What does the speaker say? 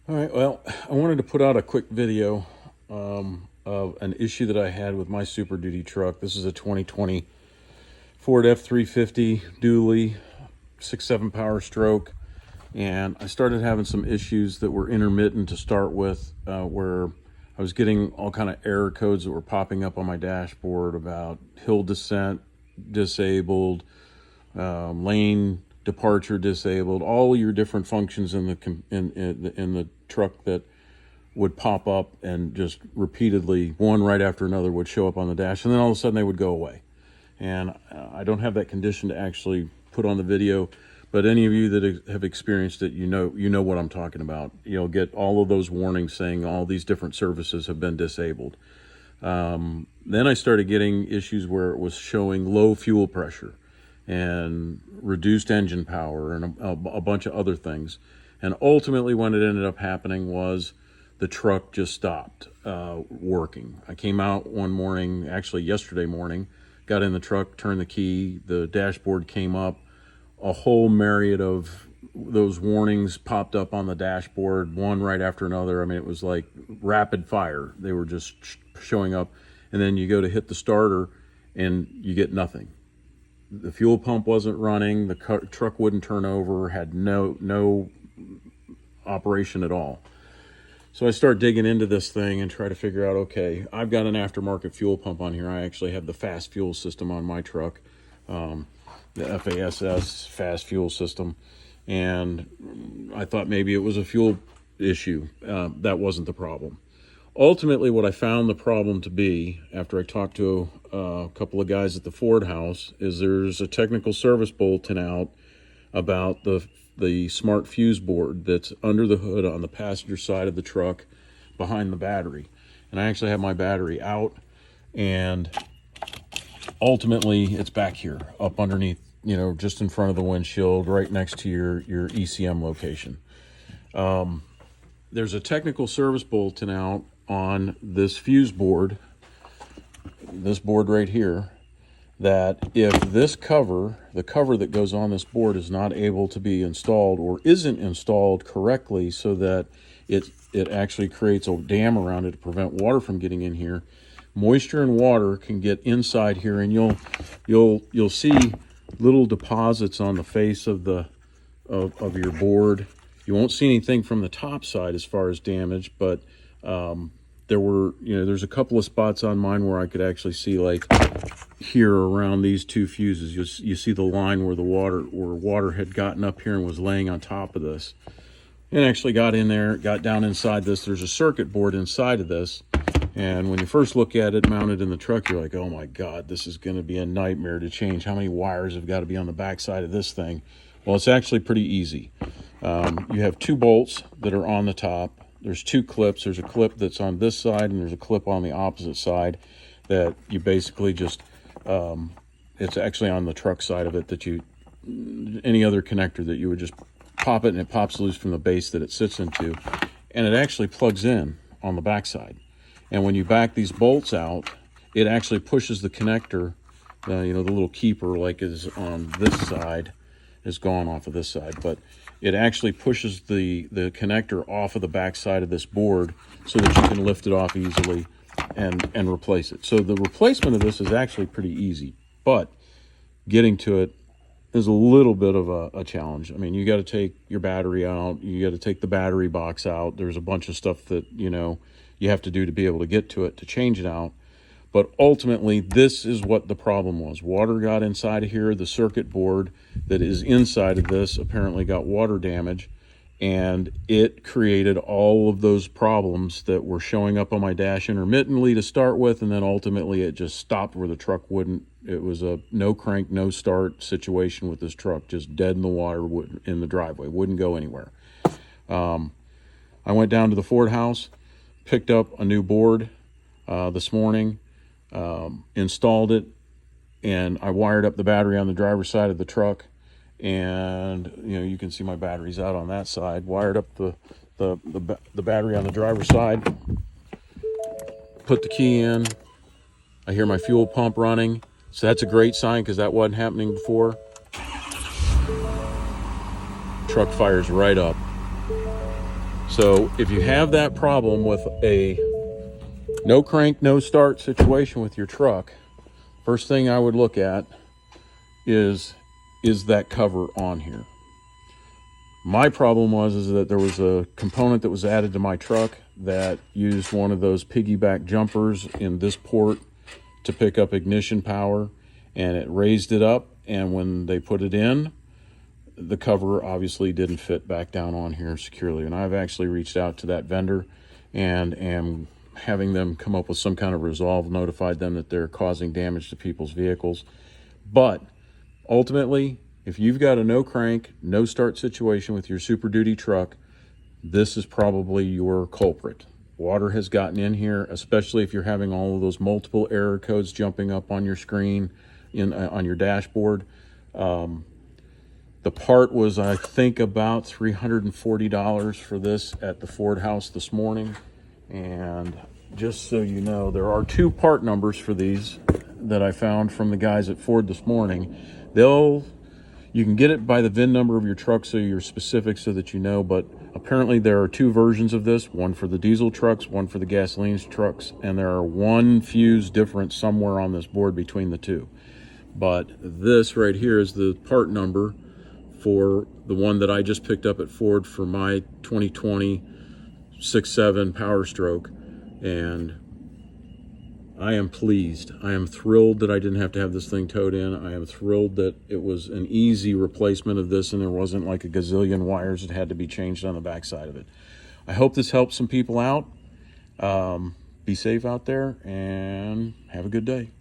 All right, well, I wanted to put out a quick video of an issue that I had with my Super Duty truck. This is a 2020 Ford F-350 dually, 6.7 power stroke, and I started having some issues that were intermittent to start with, where I was getting all kind of error codes that were popping up on my dashboard about hill descent disabled, lane departure disabled, all your different functions in the truck that would pop up and just repeatedly, one right after another, would show up on the dash, and then all of a sudden they would go away. And I don't have that condition to actually put on the video, but any of you that have experienced it, you know what I'm talking about. You'll get all of those warnings saying all these different services have been disabled. Then I started getting issues where it was showing low fuel pressure and reduced engine power and a bunch of other things. And ultimately what it ended up happening was the truck just stopped working. I came out one morning, actually yesterday morning, got in the truck, turned the key, the dashboard came up, a whole myriad of those warnings popped up on the dashboard, one right after another. I mean, it was like rapid fire. They were just showing up, and then you go to hit the starter and you get nothing. The fuel pump wasn't running, the truck wouldn't turn over, had no operation at all. So I start digging into this thing and try to figure out, okay, I've got an aftermarket fuel pump on here. I actually have the fast fuel system on my truck, the FASS fast fuel system. And I thought maybe it was a fuel issue. That wasn't the problem. Ultimately, what I found the problem to be, after I talked to a couple of guys at the Ford house, is there's a technical service bulletin out about the smart fuse board that's under the hood on the passenger side of the truck behind the battery. And I actually have my battery out, and ultimately it's back here, up underneath, just in front of the windshield, right next to your ECM location. There's a technical service bulletin out on this fuse board, this board right here, that if this cover, the cover that goes on this board, is not able to be installed or isn't installed correctly so that it actually creates a dam around it to prevent water from getting in here, moisture and water can get inside here, and you'll see little deposits on the face of your board. You won't see anything from the top side as far as damage, but there's a couple of spots on mine where I could actually see, like here around these two fuses, you see the line where water had gotten up here and was laying on top of this, and actually got in there, got down inside this. There's a circuit board inside of this, and when you first look at it mounted in the truck, you're like, oh my God, this is going to be a nightmare to change. How many wires have got to be on the back side of this thing? Well, it's actually pretty easy. You have two bolts that are on the top. There's two clips. There's a clip that's on this side, and there's a clip on the opposite side that you basically just, it's actually on the truck side of it, that any other connector that you would just pop it, and it pops loose from the base that it sits into, and it actually plugs in on the back side. And when you back these bolts out, it actually pushes the connector, the little keeper, like is on this side, is gone off of this side, but it actually pushes the connector off of the back side of this board so that you can lift it off easily and replace it. So the replacement of this is actually pretty easy, but getting to it is a little bit of a challenge. I mean, you got to take your battery out, you got to take the battery box out. There's a bunch of stuff that you have to do to be able to get to it, to change it out. But ultimately, this is what the problem was. Water got inside of here. The circuit board that is inside of this apparently got water damage, and it created all of those problems that were showing up on my dash intermittently to start with, and then ultimately it just stopped where the truck wouldn't. It was a no crank, no start situation with this truck, just dead in the water in the driveway, wouldn't go anywhere. I went down to the Ford house, picked up a new board this morning, installed it, and I wired up the battery on the driver's side of the truck, and you can see my batteries out on that side. Wired up the battery on the driver's side, put the key in. I hear my fuel pump running, so that's a great sign because that wasn't happening before. Truck fires right up. So if you have that problem with a no crank, no start situation with your truck, first thing I would look at is that cover on here. My problem is that there was a component that was added to my truck that used one of those piggyback jumpers in this port to pick up ignition power, and it raised it up, and when they put it in, the cover obviously didn't fit back down on here securely. And I've actually reached out to that vendor and am having them come up with some kind of resolve, notified them that they're causing damage to people's vehicles. But ultimately, if you've got a no crank, no start situation with your Super Duty truck, this is probably your culprit. Water has gotten in here, especially if you're having all of those multiple error codes jumping up on your screen, on your dashboard. The part was, I think, about $340 for this at the Ford house this morning. And just so you know, there are 2 part numbers for these that I found from the guys at Ford this morning. You can get it by the VIN number of your truck, so you're specific so that you know, but apparently there are 2 versions of this, one for the diesel trucks, one for the gasoline trucks, and there are 1 fuse difference somewhere on this board between the 2. But this right here is the part number for the one that I just picked up at Ford for my 2020 6.7 Power Stroke, and I am pleased. I am thrilled that I didn't have to have this thing towed in. I am thrilled that it was an easy replacement of this and there wasn't like a gazillion wires that had to be changed on the backside of it. I hope this helps some people out. Be safe out there and have a good day.